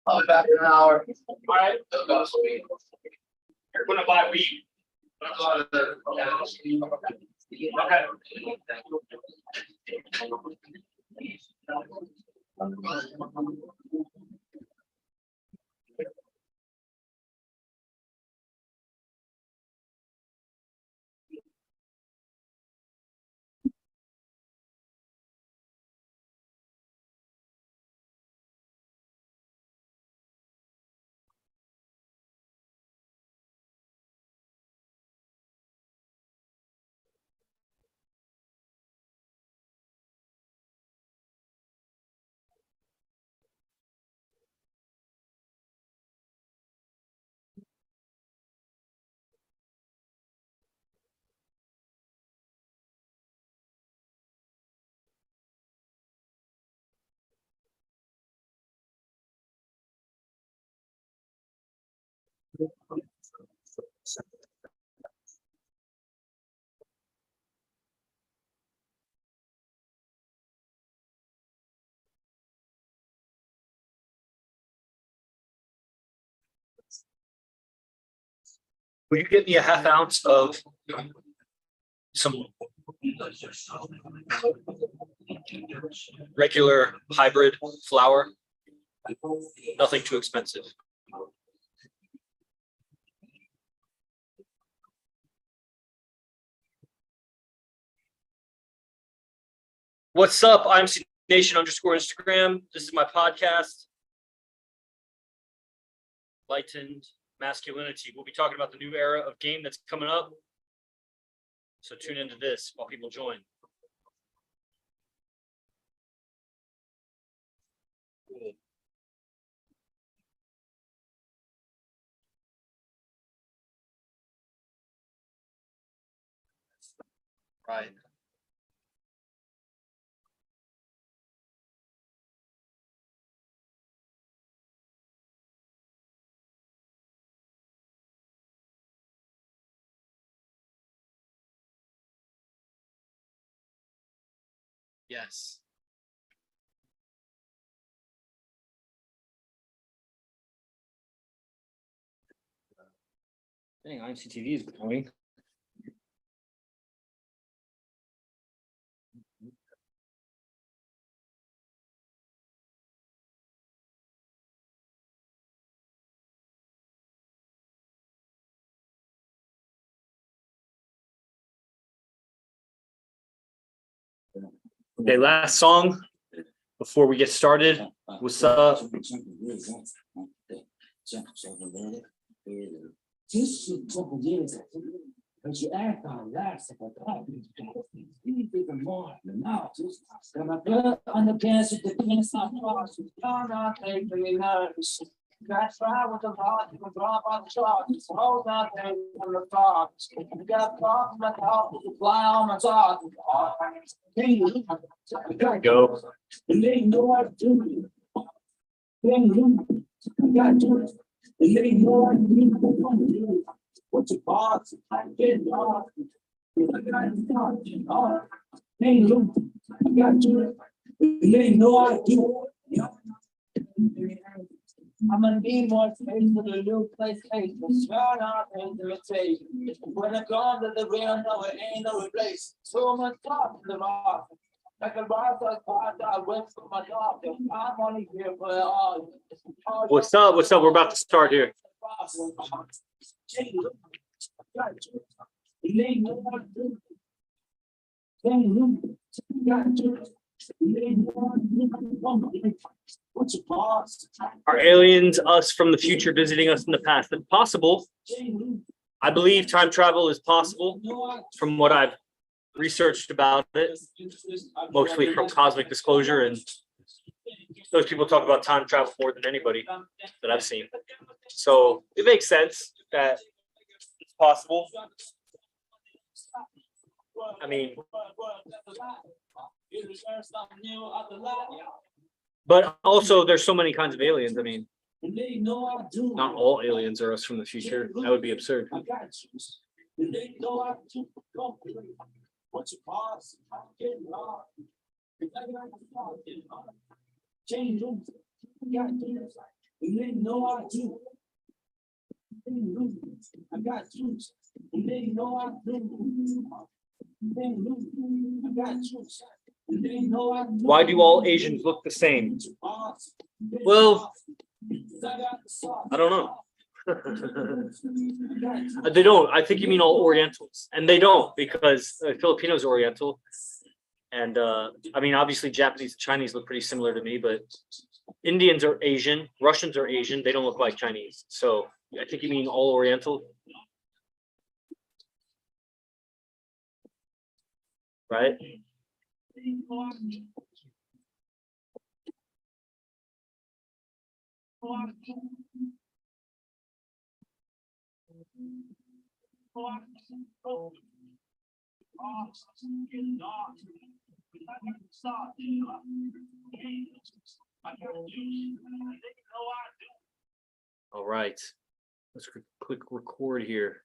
I'll be back in an hour. All right. You're gonna buy weed. Will you get me a half ounce of some regular hybrid flour? Nothing too expensive. What's up? IMC Nation _ Instagram. This is my podcast, Lightened Masculinity. We'll be talking about the new era of game that's coming up. So tune into this while people join. Cool. Right. Yes. Dang, IMC TV is going. Okay, last song before we get started. What's up? But you act on that, even more than now. Got my blood on the gas with the penis on cross. Not take me nervous. That's right with the heart, you can drop on the charts. Hold not take from the thoughts. You got thoughts, my thoughts, you fly on my thoughts. Go. And they know what to do. Then got to do it. And they know what to do. What's your boss? I get off. Hey, look, I got you. They know I do. I'm gonna be more space for the new PlayStation. Sure not invitation. When I come to the real, no, it ain't no replace. So much talk to the rock. Like a rise, I went for my doctor. I'm only here for all. What's up? What's up? We're about to start here. Are aliens us from the future visiting us in the past? It's possible. I believe time travel is possible from what I've researched about it, mostly from Cosmic Disclosure, and those people talk about time travel more than anybody that I've seen. So it makes sense that it's possible. I mean, but also there's so many kinds of aliens. I mean, not all aliens are us from the future. That would be absurd. Why do all Asians look the same? Well, I don't know. They don't. I think you mean all Orientals, and they don't, because Filipinos are Oriental, and I mean, obviously Japanese and Chinese look pretty similar to me, but Indians are Asian, Russians are Asian. They don't look like Chinese. So I think you mean all Oriental, right? All right, let's click record here.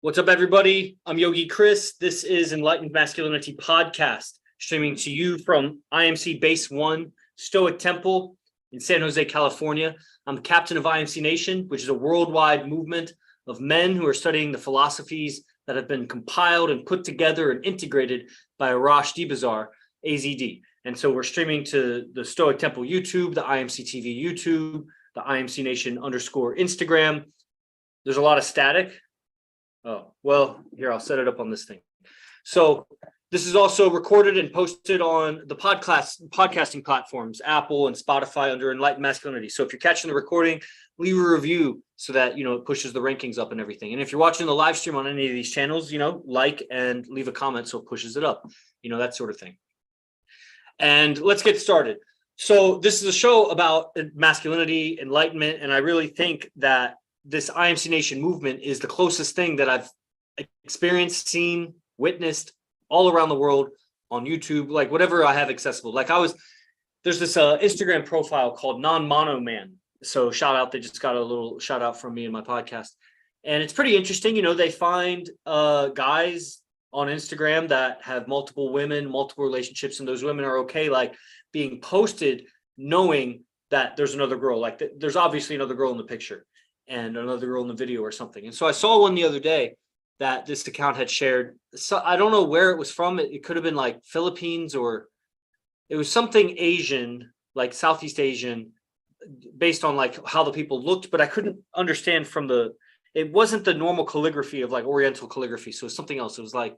What's up, everybody? I'm Yogi Chris. This is Enlightened Masculinity Podcast, streaming to you from IMC Base 1 Stoic Temple in San Jose, California. I'm the captain of IMC Nation, which is a worldwide movement of men who are studying the philosophies that have been compiled and put together and integrated by Arash Dibazar, AZD. And so we're streaming to the Stoic Temple YouTube, the IMC TV YouTube, the IMC Nation _ Instagram. There's a lot of static. Oh, well, here, I'll set it up on this thing. So this is also recorded and posted on the podcasting platforms, Apple and Spotify, under Enlightened Masculinity. So if you're catching the recording, leave a review so that, it pushes the rankings up and everything. And if you're watching the live stream on any of these channels, like and leave a comment so it pushes it up, that sort of thing. And let's get started. So this is a show about masculinity, enlightenment, and I really think that this IMC Nation movement is the closest thing that I've experienced, seen, witnessed all around the world on YouTube, like whatever I have accessible. There's this Instagram profile called Non-Mono Man. So shout out, they just got a little shout out from me in my podcast. And it's pretty interesting. They find guys on Instagram that have multiple women, multiple relationships, and those women are okay, like being posted knowing that there's another girl, like there's obviously another girl in the picture and another girl in the video or something. And so I saw one the other day that this account had shared. So I don't know where it was from. It could have been like Philippines, or it was something Asian, like Southeast Asian, based on like how the people looked, but I couldn't understand it wasn't the normal calligraphy of like Oriental calligraphy. So it was something else. It was like,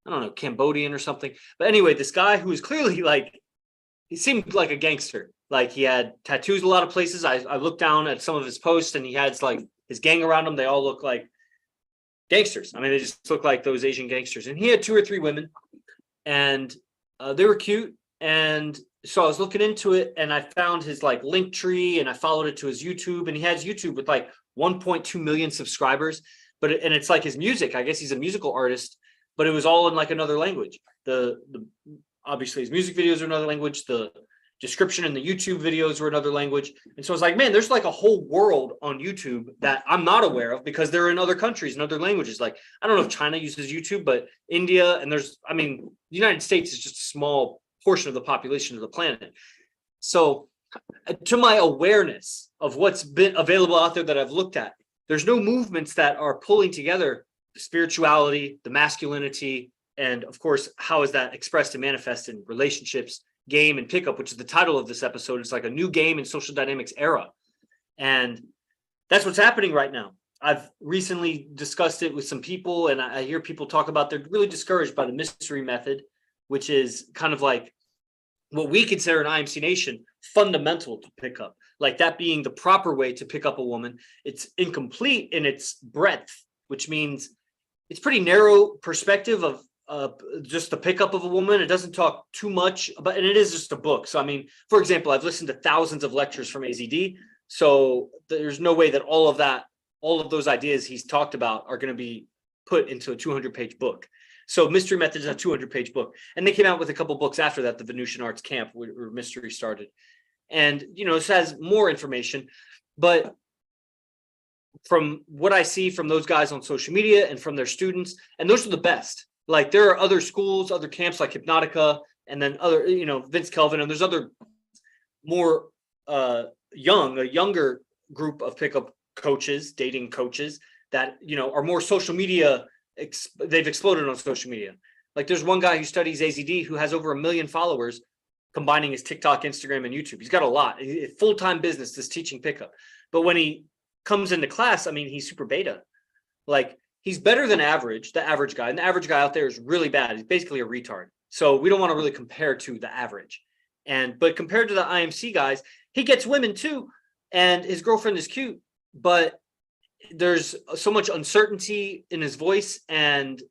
I don't know, Cambodian or something. But anyway, this guy who was clearly like, he seemed like a gangster. Like he had tattoos a lot of places. I looked down at some of his posts and he had like his gang around him. They all look like gangsters. I mean, they just look like those Asian gangsters. And he had 2 or 3 women, and they were cute. And so I was looking into it, and I found his like link tree, and I followed it to his YouTube, and he has YouTube with like 1.2 million subscribers. But it's like his music. I guess he's a musical artist, but it was all in like another language. The obviously his music videos are another language. The description in the YouTube videos were another language. And so I was like, man, there's like a whole world on YouTube that I'm not aware of, because they're in other countries and other languages. Like, I don't know if China uses YouTube, but India, and the United States is just a small portion of the population of the planet. So to my awareness of what's been available out there that I've looked at, there's no movements that are pulling together the spirituality, the masculinity, and of course, how is that expressed and manifest in relationships, game, and pickup, which is the title of this episode. It's like a new game in social dynamics era. And that's what's happening right now. I've recently discussed it with some people, and I hear people talk about they're really discouraged by the mystery method, which is kind of like what we consider in IMC Nation fundamental to pick up, like that being the proper way to pick up a woman. It's incomplete in its breadth, which means it's pretty narrow perspective of just the pickup of a woman. It doesn't talk too much about, and it is just a book. So, I mean, for example, I've listened to thousands of lectures from AZD. So there's no way that all of those ideas he's talked about are going to be put into a 200-page book. So Mystery Method is a 200-page book. And they came out with a couple books after that, the Venusian Arts Camp, where Mystery started. And, this has more information. But from what I see from those guys on social media and from their students, and those are the best. Like, there are other schools, other camps like Hypnotica, and then other, Vince Kelvin, and there's other more a younger group of pickup coaches, dating coaches that, are more social media. They've exploded on social media. Like, there's one guy who studies AZD who has over 1 million followers, combining his TikTok, Instagram, and YouTube. He's got a lot. Full-time business is teaching pickup. But when he comes into class, I mean, he's super beta. Like, he's better than average, the average guy. And the average guy out there is really bad. He's basically a retard. So we don't want to really compare to the average. But compared to the IMC guys, he gets women too. And his girlfriend is cute. But there's so much uncertainty in his voice, and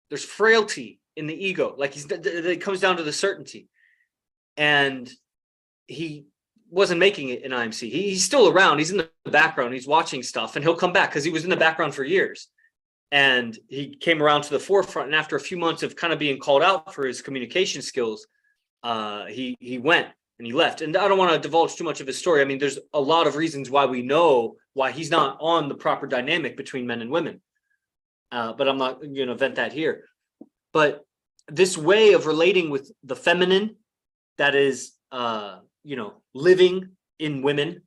there's frailty in the ego. Like, it comes down to the certainty. And he wasn't making it in IMC. He's still around. He's in the background. He's watching stuff, and he'll come back because he was in the background for years. And he came around to the forefront. And after a few months of kind of being called out for his communication skills, he went and he left. And I don't want to divulge too much of his story. I mean, there's a lot of reasons why we know why he's not on the proper dynamic between men and women. But I'm not going to vent that here. But this way of relating with the feminine that is, living in women,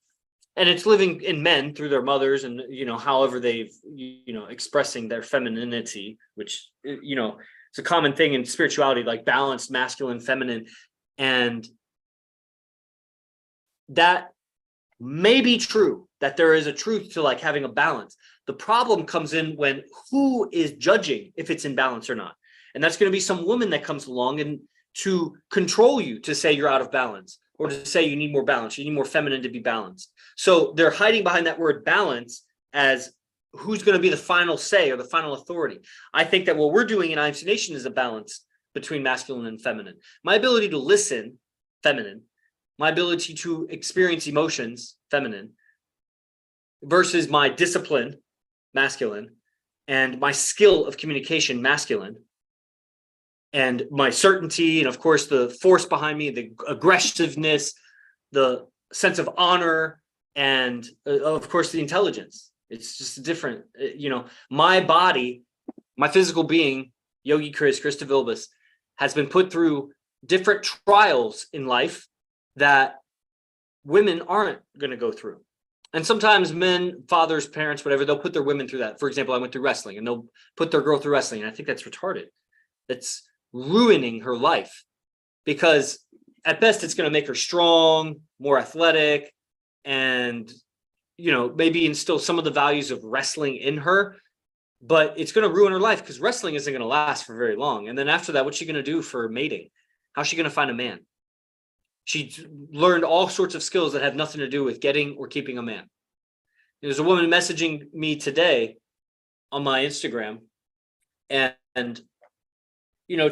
and it's living in men through their mothers and, however they've, expressing their femininity, which, it's a common thing in spirituality, like balanced, masculine, feminine. And that may be true, that there is a truth to like having a balance. The problem comes in when who is judging if it's in balance or not. And that's going to be some woman that comes along and to control you, to say you're out of balance, or to say you need more balance, you need more feminine to be balanced. So they're hiding behind that word balance as who's going to be the final say or the final authority. I think that what we're doing in IMC Nation is a balance between masculine and feminine. My ability to listen, feminine. My ability to experience emotions, feminine, versus my discipline, masculine, and my skill of communication, masculine, and my certainty, and of course the force behind me, the aggressiveness, the sense of honor, and of course the intelligence. It's just different. My body, my physical being, Yogi Chris DeVilbus, has been put through different trials in life that women aren't going to go through. And sometimes men, fathers, parents, whatever, they'll put their women through that. For example, I went through wrestling, and they'll put their girl through wrestling. And I think that's retarded. That's ruining her life, because at best it's going to make her strong, more athletic, and, maybe instill some of the values of wrestling in her. But it's going to ruin her life, because wrestling isn't going to last for very long. And then after that, what's she going to do for mating? How's she going to find a man? She learned all sorts of skills that have nothing to do with getting or keeping a man. There's a woman messaging me today on my Instagram and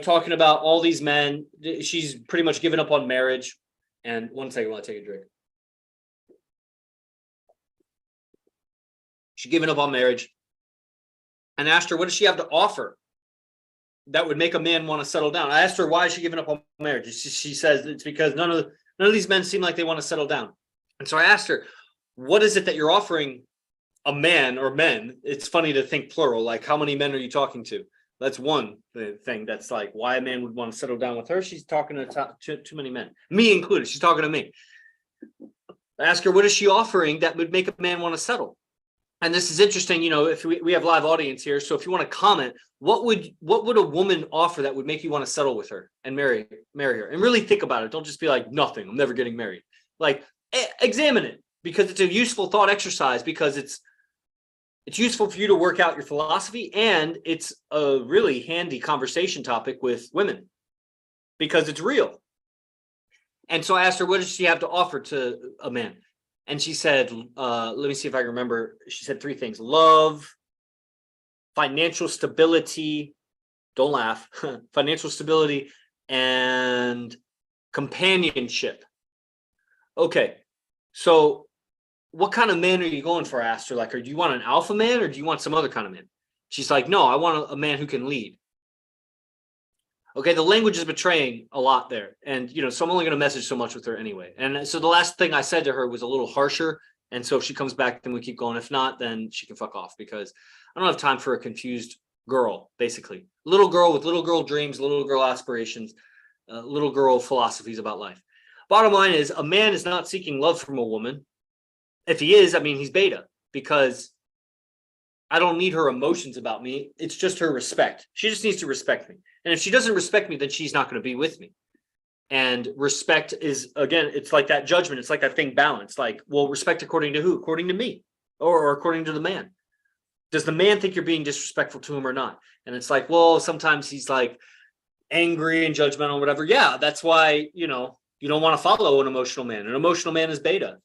talking about all these men. She's pretty much given up on marriage. And one second while I take a drink. She's given up on marriage. And asked her, what does she have to offer that would make a man want to settle down? I asked her, why is she giving up on marriage? She says it's because none of these men seem like they want to settle down. And so I asked her, what is it that you're offering a man or men? It's funny to think plural, like how many men are you talking to? That's one thing that's like why a man would want to settle down with her. She's talking to too many men, me included. She's talking to me. I ask her, what is she offering that would make a man want to settle? And this is interesting, if we have live audience here. So if you want to comment, what would a woman offer that would make you want to settle with her and marry her? And really think about it. Don't just be like, nothing, I'm never getting married. Like, examine it, because it's a useful thought exercise, because it's useful for you to work out your philosophy, and it's a really handy conversation topic with women because it's real. And so I asked her, what does she have to offer to a man? And she said, let me see if I can remember. She said 3 things: love, financial stability, don't laugh, financial stability, and companionship. Okay, so what kind of man are you going for? I asked her, like, do you want an alpha man or do you want some other kind of man? She's like, no, I want a man who can lead. Okay, the language is betraying a lot there. And, so I'm only going to message so much with her anyway. And so the last thing I said to her was a little harsher. And so if she comes back, then we keep going. If not, then she can fuck off, because I don't have time for a confused girl, basically. Little girl with little girl dreams, little girl aspirations, little girl philosophies about life. Bottom line is, a man is not seeking love from a woman. If he is, he's beta, because I don't need her emotions about me. It's just her respect. She just needs to respect me. And if she doesn't respect me, then she's not going to be with me. And respect is, again, it's like that judgment. It's like that thing balance. Like, well, respect according to who? According to me, or according to the man. Does the man think you're being disrespectful to him or not? And it's like, well, sometimes he's like angry and judgmental, whatever. Yeah, that's why, you don't want to follow an emotional man. An emotional man is beta.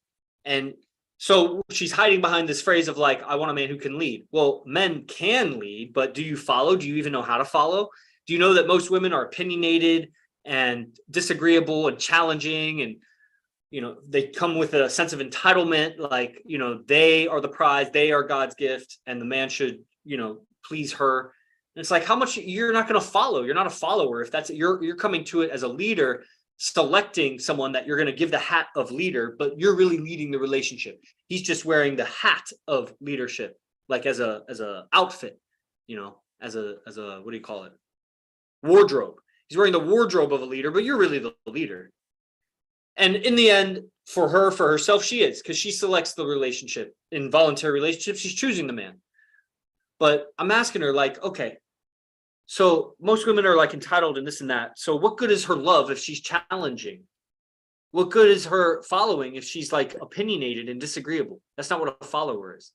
And so she's hiding behind this phrase of like, I want a man who can lead. Well, men can lead, but do you follow? Do you even know how to follow? Do you know that most women are opinionated and disagreeable and challenging, and they come with a sense of entitlement, like they are the prize, they are God's gift, and the man should please her. And it's like, how much you're not going to follow. You're not a follower. If that's you're coming to it as a leader, selecting someone that you're going to give the hat of leader, but you're really leading the relationship. He's just wearing the hat of leadership, like as a outfit, as a what do you call it? Wardrobe. He's wearing the wardrobe of a leader, but you're really the leader. And in the end, for herself, she is, because she selects the relationship. In voluntary relationships, she's choosing the man. But I'm asking her, like, okay, so most women are like entitled and this and that. So what good is her love if she's challenging? What good is her following if she's like opinionated and disagreeable? That's not what a follower is.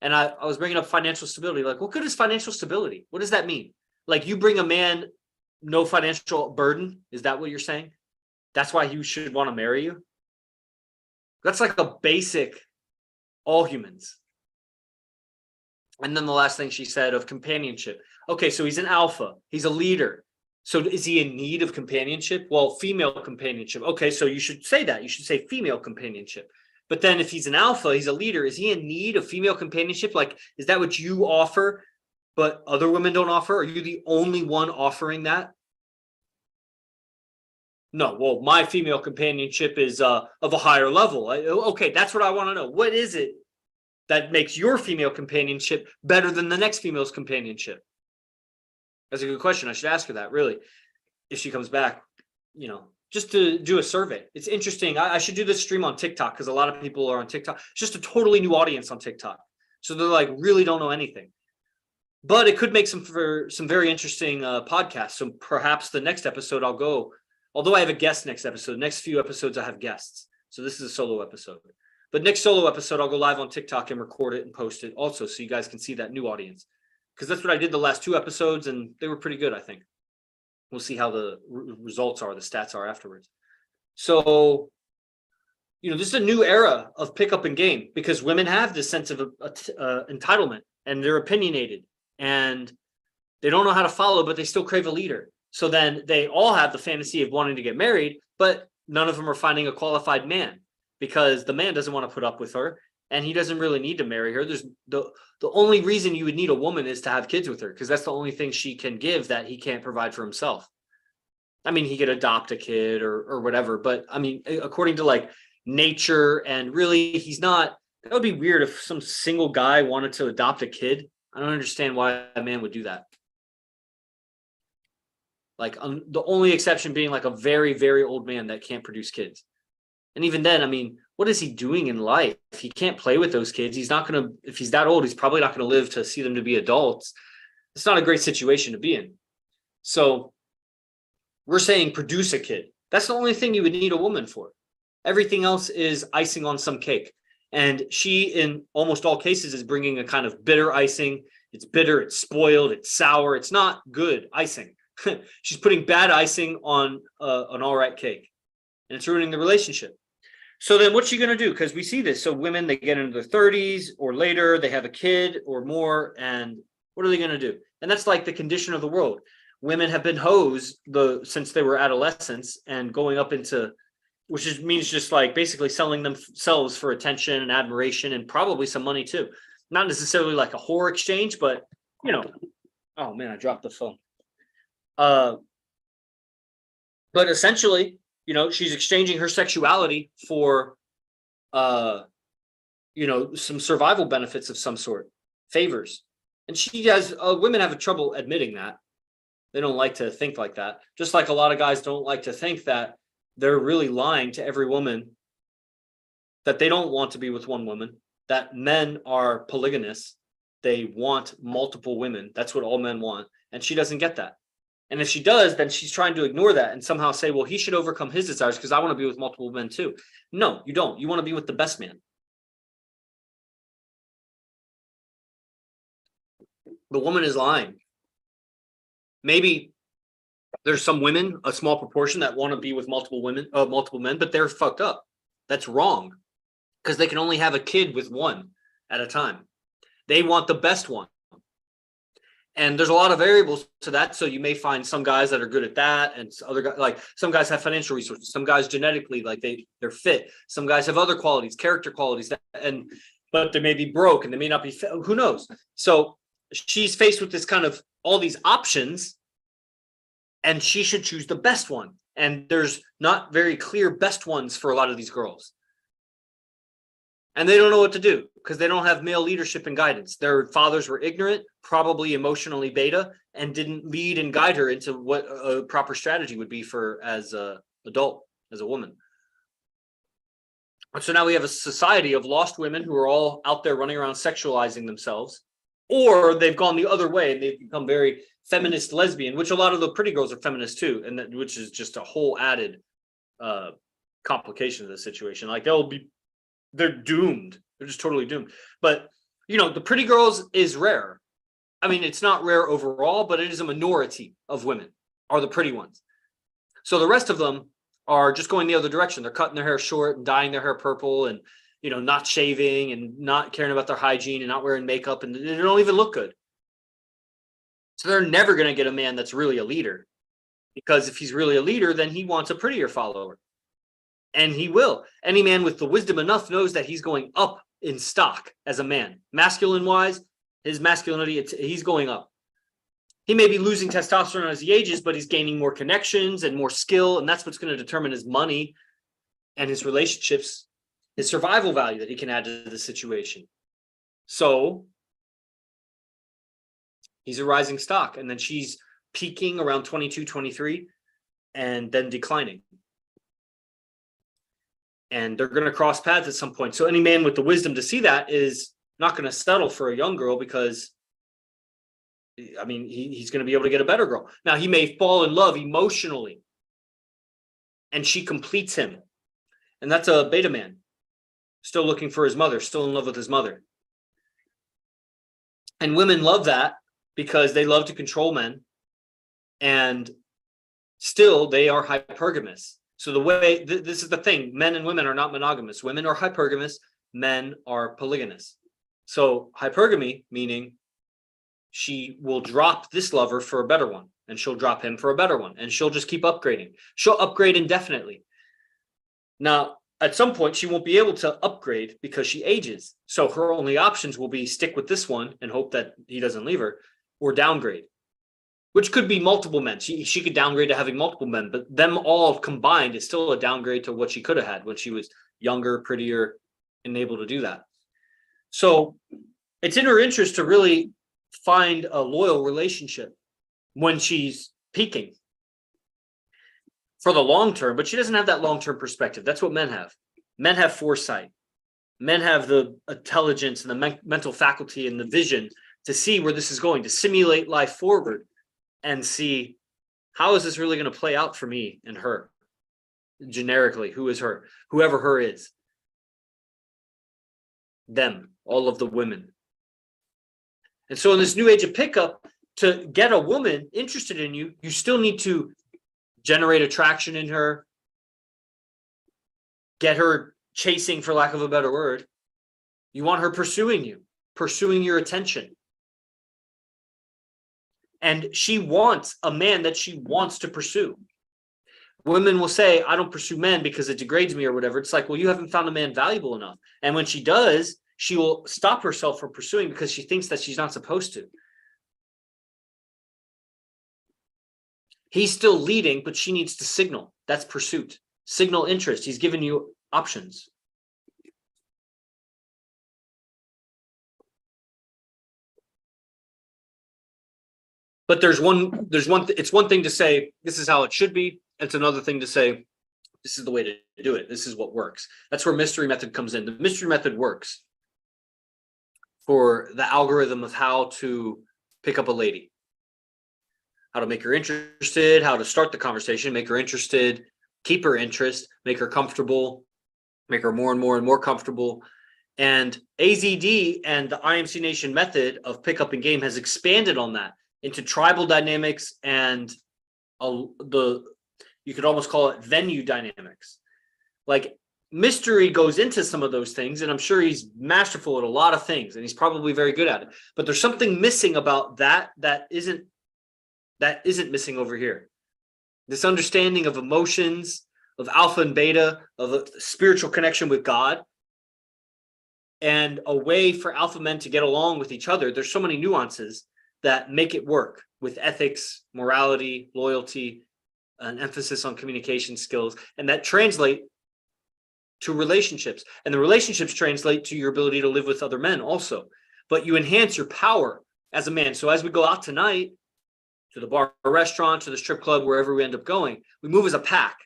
And I was bringing up financial stability. Like, what good is financial stability? What does that mean? Like, you bring a man no financial burden. Is that what you're saying? That's why he should want to marry you? That's like a basic, all humans. And then the last thing she said of companionship. Okay, so he's an alpha. He's a leader. So is he in need of companionship? Well, female companionship. Okay, so you should say that. You should say female companionship. But then if he's an alpha, he's a leader. Is he in need of female companionship? Like, is that what you offer, but other women don't offer? Are you the only one offering that? No, well, my female companionship is of a higher level. Okay, that's what I want to know. What is it that makes your female companionship better than the next female's companionship? That's a good question. I should ask her that, really, if she comes back, just to do a survey. It's interesting. I should do this stream on TikTok, because a lot of people are on TikTok. It's just a totally new audience on TikTok. So they're like, really don't know anything. But it could make some very interesting podcasts. So perhaps the next episode I'll go, although I have a guest next episode. Next few episodes I have guests. So this is a solo episode. But next solo episode, I'll go live on TikTok and record it and post it also, so you guys can see that new audience. Because that's what I did the last 2 episodes, and they were pretty good, I think. We'll see how the results are, the stats are afterwards. So, this is a new era of pickup and game, because women have this sense of entitlement, and they're opinionated, and they don't know how to follow, but they still crave a leader. So then they all have the fantasy of wanting to get married, but none of them are finding a qualified man, because the man doesn't want to put up with her, and he doesn't really need to marry her. There's the only reason you would need a woman is to have kids with her, because that's the only thing she can give that he can't provide for himself. He could adopt a kid or whatever, but according to like nature, and really he's not. That would be weird if some single guy wanted to adopt a kid. I don't understand why a man would do that. Like, the only exception being like a very, very old man that can't produce kids. And even then, what is he doing in life? He can't play with those kids. He's not going to, if he's that old, he's probably not going to live to see them to be adults. It's not a great situation to be in. So we're saying produce a kid. That's the only thing you would need a woman for. Everything else is icing on some cake. And she, in almost all cases, is bringing a kind of bitter icing. It's bitter, it's spoiled, it's sour. It's not good icing. She's putting bad icing on an all right cake. And it's ruining the relationship. So then what's she going to do? Because we see this. So women, they get into their 30s or later, they have a kid or more. And what are they going to do? And that's like the condition of the world. Women have been hoes since they were adolescents and going up into, which means just like basically selling themselves for attention and admiration and probably some money too. Not necessarily like a whore exchange, but oh man, I dropped the phone. But essentially, she's exchanging her sexuality for, some survival benefits of some sort, favors. And women have trouble admitting that. They don't like to think like that. Just like a lot of guys don't like to think that they're really lying to every woman, that they don't want to be with one woman, that men are polygamous. They want multiple women. That's what all men want. And she doesn't get that. And if she does, then she's trying to ignore that and somehow say, well, he should overcome his desires because I want to be with multiple men too. No, you don't. You want to be with the best man. The woman is lying. Maybe there's some women, a small proportion, that want to be with multiple men, but they're fucked up. That's wrong because they can only have a kid with one at a time. They want the best one. And there's a lot of variables to that. So you may find some guys that are good at that. And other guys, like some guys have financial resources. Some guys genetically, like they're fit. Some guys have other qualities, character qualities, but they may be broke and they may not be fit. Who knows? So she's faced with this kind of all these options and she should choose the best one. And there's not very clear best ones for a lot of these girls. And they don't know what to do because they don't have male leadership and guidance. Their fathers were ignorant, probably emotionally beta, and didn't lead and guide her into what a proper strategy would be for as an adult, as a woman. So now we have a society of lost women who are all out there running around sexualizing themselves, or they've gone the other way and they've become very feminist lesbian, which a lot of the pretty girls are feminist too, and which is just a whole added complication of the situation. Like they're doomed. They're just totally doomed. But, the pretty girls is rare. I mean, it's not rare overall, but it is a minority of women are the pretty ones. So the rest of them are just going the other direction. They're cutting their hair short and dyeing their hair purple and, not shaving and not caring about their hygiene and not wearing makeup, and they don't even look good. So they're never going to get a man that's really a leader, because if he's really a leader, then he wants a prettier follower. And he will. Any man with the wisdom enough knows that he's going up in stock as a man. Masculine wise, his masculinity, he's going up. He may be losing testosterone as he ages, but he's gaining more connections and more skill. And that's what's going to determine his money and his relationships, his survival value that he can add to the situation. So he's a rising stock. And then she's peaking around 22, 23, and then declining. And they're going to cross paths at some point. So any man with the wisdom to see that is not going to settle for a young girl because, he's going to be able to get a better girl. Now, he may fall in love emotionally and she completes him. And that's a beta man, still looking for his mother, still in love with his mother. And women love that because they love to control men. And still, they are hypergamous. So the way, this is the thing, men and women are not monogamous. Women are hypergamous, men are polygamous. So hypergamy, meaning she will drop this lover for a better one, and she'll drop him for a better one, and she'll just keep upgrading. She'll upgrade indefinitely. Now, at some point, she won't be able to upgrade because she ages. So her only options will be stick with this one and hope that he doesn't leave her, or downgrade. Which could be multiple men. She could downgrade to having multiple men, but them all combined is still a downgrade to what she could have had when she was younger, prettier, and able to do that. So it's in her interest to really find a loyal relationship when she's peaking for the long term, but she doesn't have that long-term perspective. That's what men have. Men have foresight. Men have the intelligence and the mental faculty and the vision to see where this is going, to simulate life forward and see, how is this really going to play out for me and her? Generically, who is her? Whoever her is. Them, all of the women. And so in this new age of pickup, to get a woman interested in you, you still need to generate attraction in her, get her chasing, for lack of a better word. You want her pursuing you, pursuing your attention. And she wants a man that she wants to pursue. Women will say, I don't pursue men because it degrades me or whatever. It's like, well, you haven't found a man valuable enough. And when she does, she will stop herself from pursuing because she thinks that she's not supposed to. He's still leading, but she needs to signal. That's pursuit. Signal interest. He's giving you options. But it's one thing to say, this is how it should be. It's another thing to say, this is the way to do it. This is what works. That's where mystery method comes in. The mystery method works for the algorithm of how to pick up a lady, how to make her interested, how to start the conversation, make her interested, keep her interest, make her comfortable, make her more and more and more comfortable. And AZD and the IMC Nation method of pickup and game has expanded on that into tribal dynamics and you could almost call it venue dynamics. Like, mystery goes into some of those things, and I'm sure he's masterful at a lot of things, and he's probably very good at it. But there's something missing about that isn't missing over here. This understanding of emotions, of alpha and beta, of a spiritual connection with God, and a way for alpha men to get along with each other. There's so many nuances that make it work with ethics, morality, loyalty, an emphasis on communication skills, and that translate to relationships. And the relationships translate to your ability to live with other men also. But you enhance your power as a man. So as we go out tonight to the bar or restaurant, to the strip club, wherever we end up going, we move as a pack.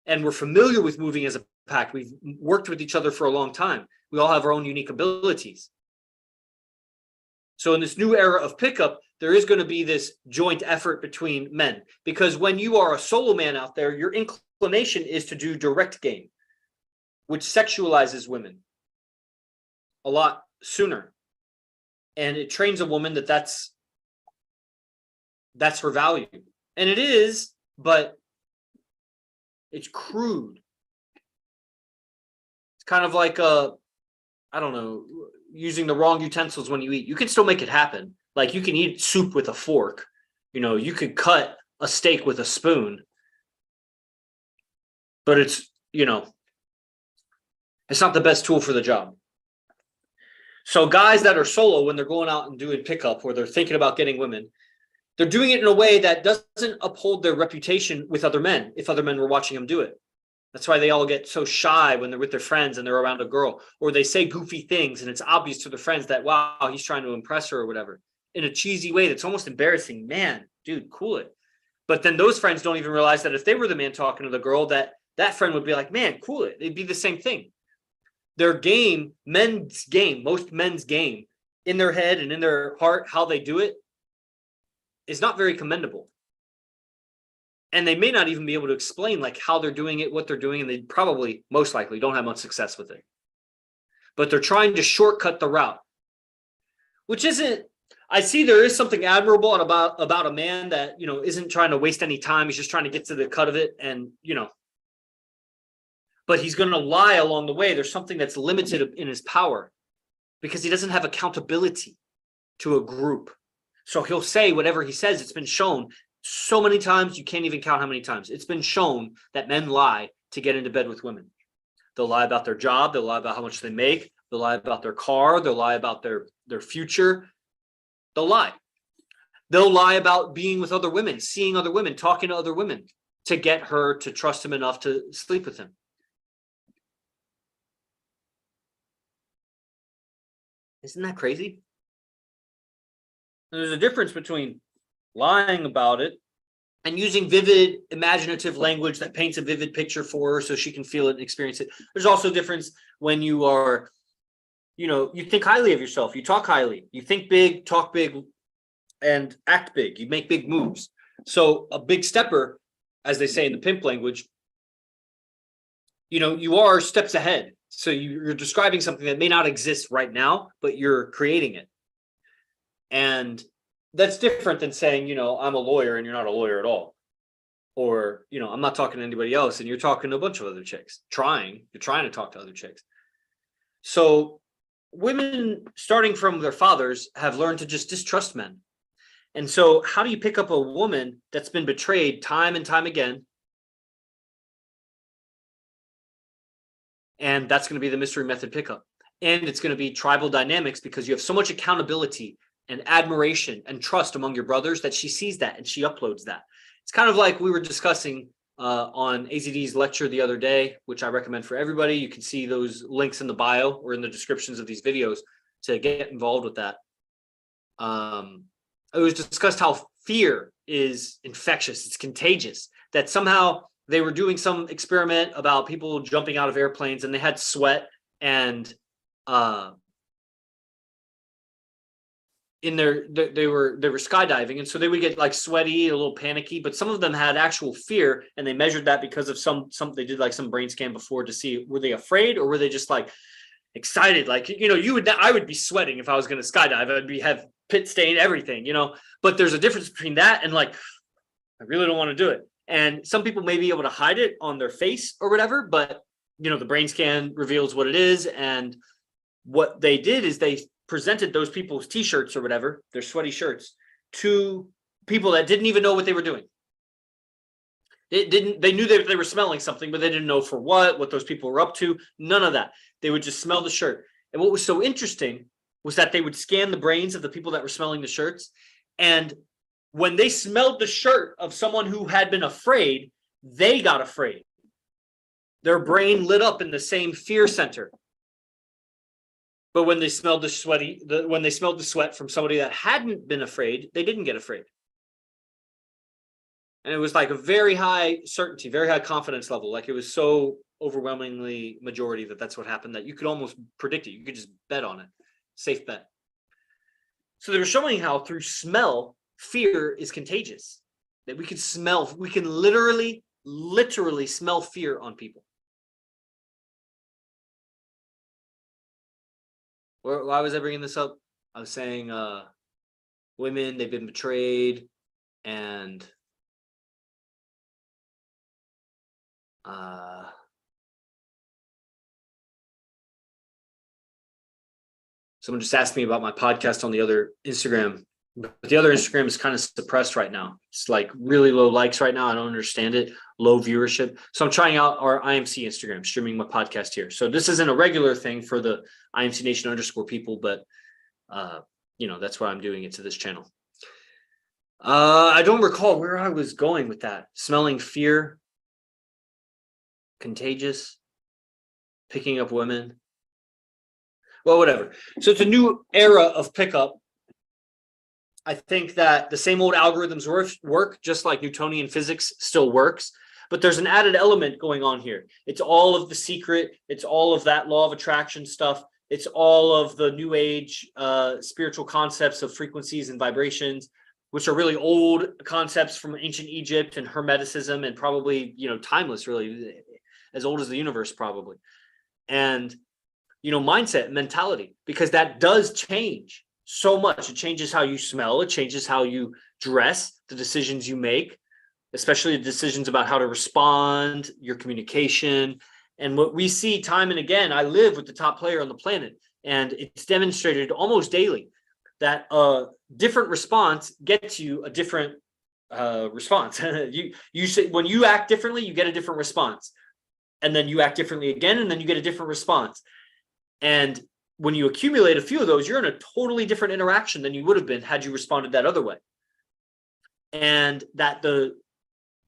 And we're familiar with moving as a pack. We've worked with each other for a long time. We all have our own unique abilities. So in this new era of pickup, there is going to be this joint effort between men, because when you are a solo man out there, your inclination is to do direct game, which sexualizes women a lot sooner. And it trains a woman that's her value. And it is, but it's crude. It's kind of like using the wrong utensils when you eat. You can still make it happen. Like, you can eat soup with a fork. You could cut a steak with a spoon. But it's not the best tool for the job. So guys that are solo, when they're going out and doing pickup, or they're thinking about getting women, they're doing it in a way that doesn't uphold their reputation with other men, if other men were watching them do it. That's why they all get so shy when they're with their friends and they're around a girl, or they say goofy things and it's obvious to their friends that, wow, he's trying to impress her or whatever, in a cheesy way that's almost embarrassing. Man, dude, cool it. But then those friends don't even realize that if they were the man talking to the girl, that friend would be like, man, cool it. It'd be the same thing. Their game, most men's game, in their head and in their heart, how they do it, is not very commendable. And they may not even be able to explain like how they're doing it, what they're doing, and they probably, most likely, don't have much success with it. But they're trying to shortcut the route, which isn't. I see there is something admirable about a man that isn't trying to waste any time. He's just trying to get to the cut of it, and but he's going to lie along the way. There's something that's limited in his power because he doesn't have accountability to a group. So he'll say whatever he says. It's been shown so many times, you can't even count how many times. It's been shown that men lie to get into bed with women. They'll lie about their job. They'll lie about how much they make. They'll lie about their car. They'll lie about their future. They'll lie. They'll lie about being with other women, seeing other women, talking to other women to get her to trust him enough to sleep with him. Isn't that crazy? And there's a difference between lying about it, and using vivid, imaginative language that paints a vivid picture for her so she can feel it and experience it. There's also a difference when you are, you think highly of yourself, you talk highly, you think big, talk big, and act big. You make big moves. So a big stepper, as they say in the pimp language, you are steps ahead. So you're describing something that may not exist right now, but you're creating it. And that's different than saying, I'm a lawyer and you're not a lawyer at all. Or, I'm not talking to anybody else and you're talking to a bunch of other chicks. You're trying to talk to other chicks. So women, starting from their fathers, have learned to just distrust men. And so how do you pick up a woman that's been betrayed time and time again? And that's going to be the mystery method pickup. And it's going to be tribal dynamics, because you have so much accountability and admiration and trust among your brothers that she sees that and she uploads that. It's kind of like we were discussing on AZD's lecture the other day, which I recommend for everybody. You can see those links in the bio or in the descriptions of these videos to get involved with that. It was discussed how fear is infectious. It's contagious, that somehow they were doing some experiment about people jumping out of airplanes and they had sweat and they were skydiving, and so they would get like sweaty, a little panicky, but some of them had actual fear, and they measured that because of some they did like some brain scan before to see, were they afraid or were they just like excited? Like, I would be sweating if I was going to skydive. Have pit stain, everything, but there's a difference between that and like, I really don't want to do it. And some people may be able to hide it on their face or whatever, but the brain scan reveals what it is. And what they did is they presented those people's t-shirts or whatever, their sweaty shirts, to people that didn't even know what they were doing. They knew they were smelling something, but they didn't know for what those people were up to. None of that. They would just smell the shirt. And what was so interesting was that they would scan the brains of the people that were smelling the shirts. And when they smelled the shirt of someone who had been afraid, they got afraid. Their brain lit up in the same fear center. But when they smelled the sweat from somebody that hadn't been afraid, they didn't get afraid. And it was like a very high certainty, very high confidence level. Like, it was so overwhelmingly majority that's what happened, that you could almost predict it. You could just bet on it. Safe bet. So they were showing how through smell, fear is contagious. That we can literally smell fear on people. Why was I bringing this up? I was saying women, they've been betrayed, and someone just asked me about my podcast on the other Instagram, but the other Instagram is kind of suppressed right now. It's like really low likes right now. I don't understand it. Low viewership. So I'm trying out our IMC Instagram, streaming my podcast here. So this isn't a regular thing for the IMC Nation _ people, but that's why I'm doing it to this channel. I don't recall where I was going with that. Smelling fear, contagious, picking up women. Well, whatever. So it's a new era of pickup. I think that the same old algorithms work, just like Newtonian physics still works, but there's an added element going on here. It's all of the secret. It's all of that law of attraction stuff. It's all of the new age spiritual concepts of frequencies and vibrations, which are really old concepts from ancient Egypt and Hermeticism, and probably, timeless, really, as old as the universe probably. And, mindset, mentality, because that does change so much. It changes how you smell. It changes how you dress, the decisions you make, especially the decisions about how to respond, your communication. And what we see time and again, I live with the top player on the planet, and it's demonstrated almost daily that a different response gets you a different response. You say, when you act differently, you get a different response, and then you act differently again, and then you get a different response. And when you accumulate a few of those, you're in a totally different interaction than you would have been had you responded that other way. And that the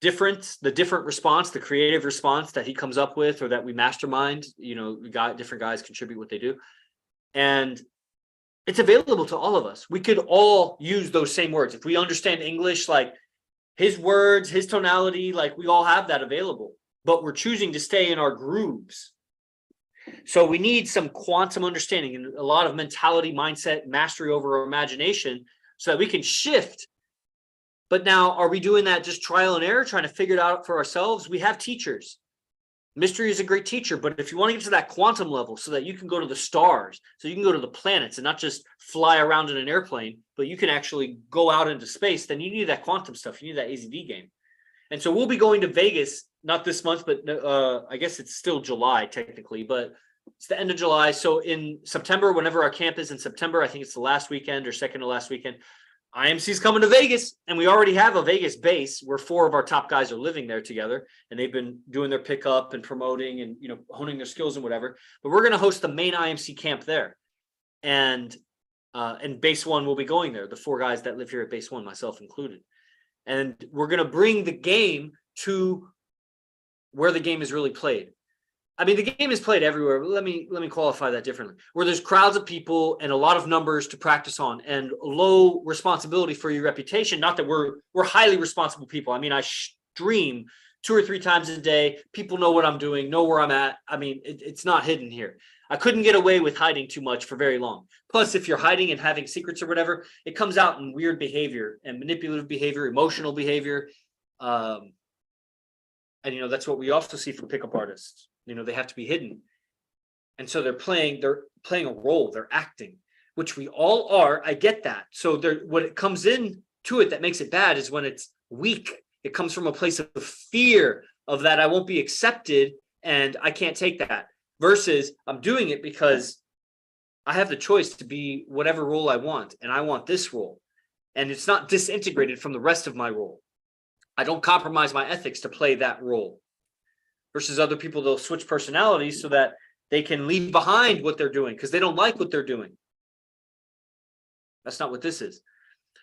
different response, the creative response that he comes up with, or that we mastermind, different guys contribute what they do. And it's available to all of us. We could all use those same words. If we understand English, like, his words, his tonality, like we all have that available, but we're choosing to stay in our grooves. So we need some quantum understanding and a lot of mentality, mindset, mastery over our imagination so that we can shift. But now, are we doing that just trial and error, trying to figure it out for ourselves? We have teachers. Mystery is a great teacher, but if you want to get to that quantum level so that you can go to the stars, so you can go to the planets and not just fly around in an airplane, but you can actually go out into space, then you need that quantum stuff. You need that AZD game. And so we'll be going to Vegas, not this month, but I guess it's still July technically, but it's the end of July. So in September, whenever our camp is in September, I think it's the last weekend or second to last weekend, IMC's coming to Vegas, and we already have a Vegas base where 4 of our top guys are living there together, and they've been doing their pickup and promoting and honing their skills and whatever. But we're going to host the main IMC camp there, and base 1 will be going there. The 4 guys that live here at base 1, myself included, and we're going to bring the game to where the game is really played. I mean, the game is played everywhere. But let me qualify that differently. Where there's crowds of people and a lot of numbers to practice on, and low responsibility for your reputation. Not that we're highly responsible people. I mean, I stream 2 or 3 times a day. People know what I'm doing, know where I'm at. I mean, it's not hidden here. I couldn't get away with hiding too much for very long. Plus, if you're hiding and having secrets or whatever, it comes out in weird behavior and manipulative behavior, emotional behavior. And that's what we also see from pickup artists. They have to be hidden. And so they're playing a role, they're acting, which we all are. I get that. So what it comes in to it that makes it bad is when it's weak. It comes from a place of fear of that I won't be accepted and I can't take that. Versus I'm doing it because I have the choice to be whatever role I want, and I want this role. And it's not disintegrated from the rest of my role. I don't compromise my ethics to play that role. Versus other people, they'll switch personalities so that they can leave behind what they're doing because they don't like what they're doing. That's not what this is.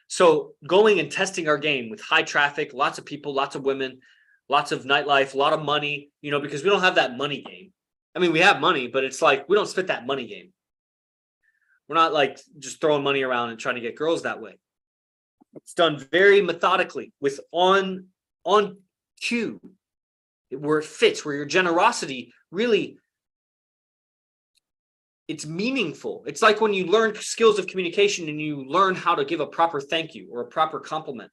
So going and testing our game with high traffic, lots of people, lots of women, lots of nightlife, a lot of money, because we don't have that money game. I mean, we have money, but it's like we don't spit that money game. We're not like just throwing money around and trying to get girls that way. It's done very methodically with on cue, where it fits, where your generosity really, it's meaningful. It's like when you learn skills of communication and you learn how to give a proper thank you or a proper compliment.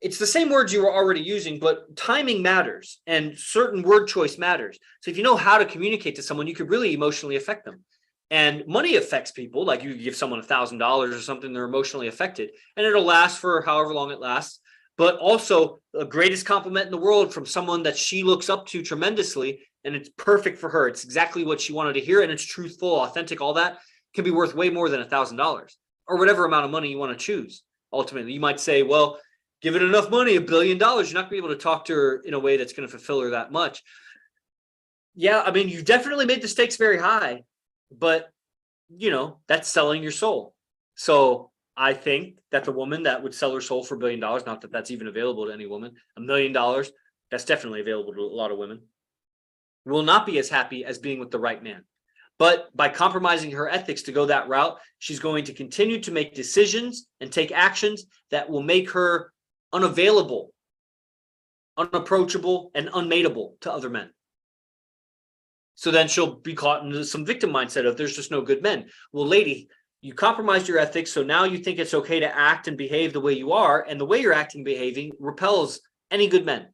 It's the same words you were already using, but timing matters and certain word choice matters. So if you know how to communicate to someone, you could really emotionally affect them. And money affects people. Like you give someone $1,000 or something, they're emotionally affected, and it'll last for however long it lasts. But also the greatest compliment in the world from someone that she looks up to tremendously, and it's perfect for her. It's exactly what she wanted to hear, and it's truthful, authentic, all that can be worth way more than $1,000 or whatever amount of money you want to choose. Ultimately, you might say, well, give it enough money, $1 billion. You're not going to be able to talk to her in a way that's going to fulfill her that much. Yeah, I mean, you definitely made the stakes very high, but, that's selling your soul. So I think that the woman that would sell her soul for $1 billion, not that that's even available to any woman, $1 million, that's definitely available to a lot of women, will not be as happy as being with the right man. But by compromising her ethics to go that route, she's going to continue to make decisions and take actions that will make her unavailable, unapproachable, and unmateable to other men. So then she'll be caught into some victim mindset of there's just no good men. Well, lady, you compromised your ethics, so now you think it's okay to act and behave the way you are, and the way you're acting and behaving repels any good men.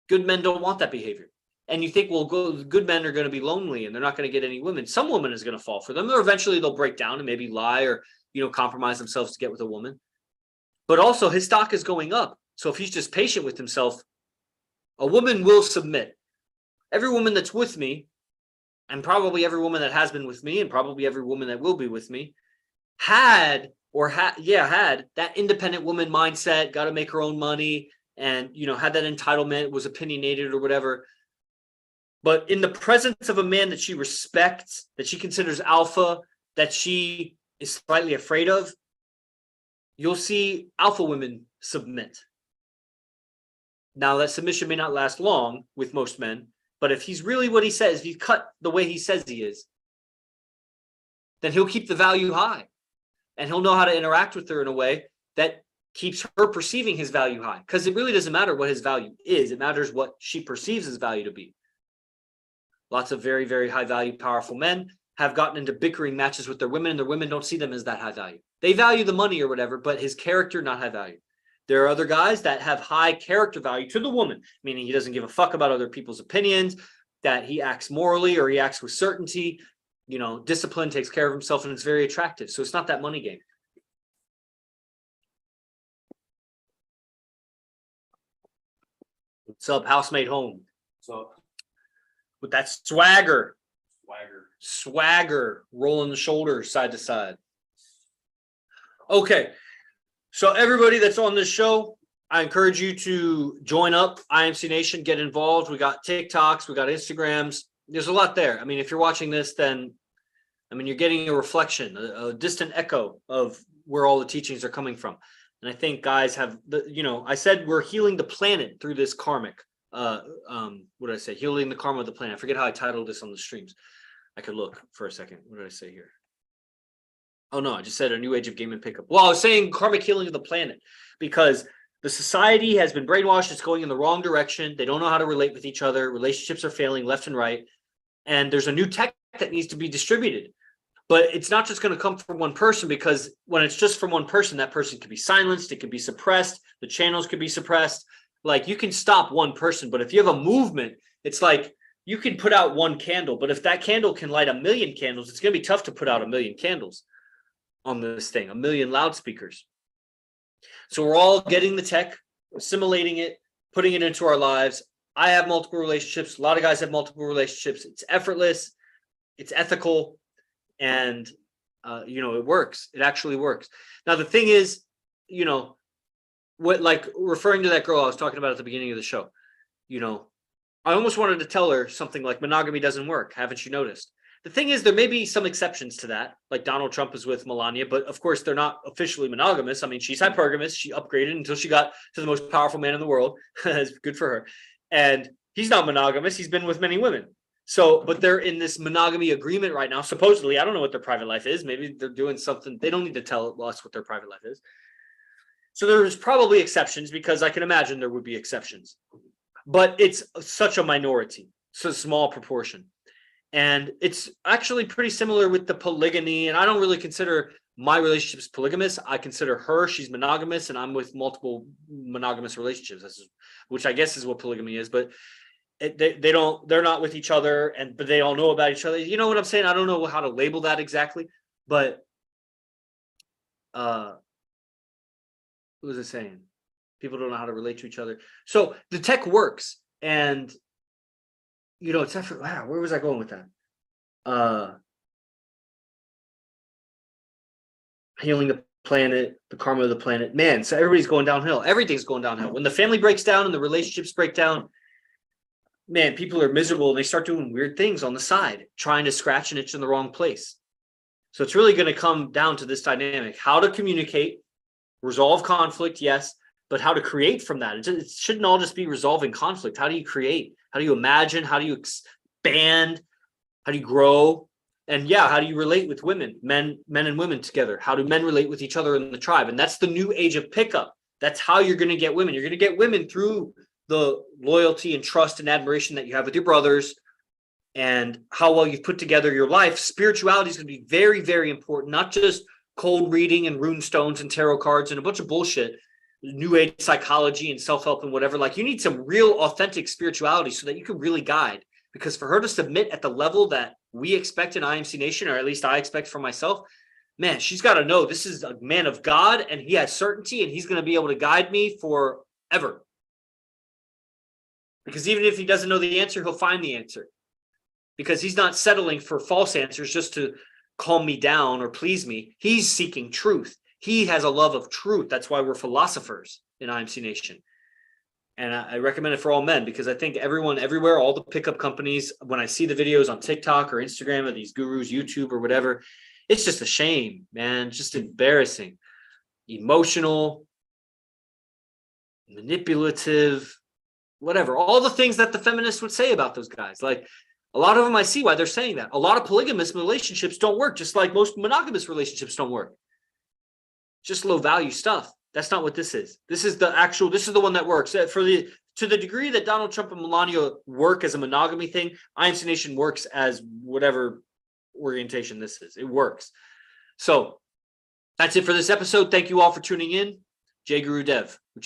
Good men don't want that behavior. And you think, well, good men are going to be lonely and they're not going to get any women. Some woman is going to fall for them, or eventually they'll break down and maybe lie or, compromise themselves to get with a woman. But also his stock is going up. So if he's just patient with himself, a woman will submit. Every woman that's with me, and probably every woman that has been with me, and probably every woman that will be with me, had that independent woman mindset, got to make her own money, and, had that entitlement, was opinionated or whatever. But in the presence of a man that she respects, that she considers alpha, that she is slightly afraid of, you'll see alpha women submit. Now, that submission may not last long with most men, but if he's really what he says, if he's cut the way he says he is, then he'll keep the value high, and he'll know how to interact with her in a way that keeps her perceiving his value high, because it really doesn't matter what his value is. It matters what she perceives his value to be. Lots of very, very high value, powerful men have gotten into bickering matches with their women, and their women don't see them as that high value. They value the money or whatever, but his character, not high value. There are other guys that have high character value to the woman, meaning he doesn't give a fuck about other people's opinions, that he acts morally or he acts with certainty, discipline, takes care of himself, and it's very attractive. So it's not that money game. What's up, housemate home? So With that swagger, rolling the shoulders side to side. Okay, so everybody that's on this show, I encourage you to join up IMC Nation, get involved. We got TikToks, we got Instagrams. There's a lot there. I mean, if you're watching this, then you're getting a reflection, a distant echo of where all the teachings are coming from. And I think guys have I said we're healing the planet through this karmic. What did I say? Healing the karma of the planet. I forget how I titled this on the streams. I could look for a second. What did I say here? Oh no, I just said a new age of game and pickup. Well, I was saying karmic healing of the planet, because the society has been brainwashed. It's going in the wrong direction. They don't know how to relate with each other. Relationships are failing left and right. And there's a new tech that needs to be distributed. But it's not just going to come from one person, because when it's just from one person, that person can be silenced. It can be suppressed. The channels could be suppressed. Like, you can stop one person, but if you have a movement, it's like you can put out one candle, but if that candle can light 1 million candles, it's going to be tough to put out 1 million candles on this thing, 1 million loudspeakers. So we're all getting the tech, assimilating it, putting it into our lives. I have multiple relationships. A lot of guys have multiple relationships. It's effortless. It's ethical. And, it works. It actually works. Now, the thing is, referring to that girl I was talking about at the beginning of the show, I almost wanted to tell her something like monogamy doesn't work. Haven't you noticed? The thing is, there may be some exceptions to that, like Donald Trump is with Melania, but of course they're not officially monogamous. I mean, she's hypergamous. She upgraded until she got to the most powerful man in the world. It's good for her. And he's not monogamous. He's been with many women. So, but they're in this monogamy agreement right now. Supposedly, I don't know what their private life is. Maybe they're doing something. They don't need to tell us what their private life is. So there's probably exceptions, because I can imagine there would be exceptions, but it's such a minority, so small proportion. And it's actually pretty similar with the polygamy. And I don't really consider my relationships polygamous. I consider her, she's monogamous, and I'm with multiple monogamous relationships, which I guess is what polygamy is. But they're not with each other, but they all know about each other. You know what I'm saying? I don't know how to label that exactly, but what was it saying? People don't know how to relate to each other. So the tech works, and it's effort. Wow, where was I going with that? Healing the planet, the karma of the planet. Man, so everybody's going downhill. Everything's going downhill. When the family breaks down and the relationships break down, man, people are miserable, and they start doing weird things on the side, trying to scratch an itch in the wrong place. So it's really going to come down to this dynamic: how to communicate, resolve conflict, yes, but how to create from that. It shouldn't all just be resolving conflict. How do you create? How do you imagine? How do you expand? How do you grow? And yeah, how do you relate with women, men and women together? How do men relate with each other in the tribe? And that's the new age of pickup. That's how you're going to get women. You're going to get women through the loyalty and trust and admiration that you have with your brothers, and how well you've put together your life. Spirituality is going to be very, very important, not just cold reading and rune stones and tarot cards and a bunch of bullshit, new age psychology and self-help and whatever. Like, you need some real authentic spirituality so that you can really guide. Because for her to submit at the level that we expect in IMC Nation, or at least I expect for myself, man, she's got to know this is a man of God, and he has certainty, and he's going to be able to guide me forever. Because even if he doesn't know the answer, he'll find the answer. Because he's not settling for false answers just to calm me down or please me. He's seeking truth. He has a love of truth. That's why we're philosophers in IMC Nation. And I recommend it for all men, because I think everyone, everywhere, all the pickup companies, when I see the videos on TikTok or Instagram of these gurus, YouTube or whatever, it's just a shame, man. Just embarrassing, emotional, manipulative, whatever. All the things that the feminists would say about those guys. Like, a lot of them, I see why they're saying that. A lot of polygamous relationships don't work, just like most monogamous relationships don't work. Just low value stuff. That's not what this is. This is the one that works. To the degree that Donald Trump and Melania work as a monogamy thing, IMC Nation works as whatever orientation this is. It works. So that's it for this episode. Thank you all for tuning in. Jay Guru Dev.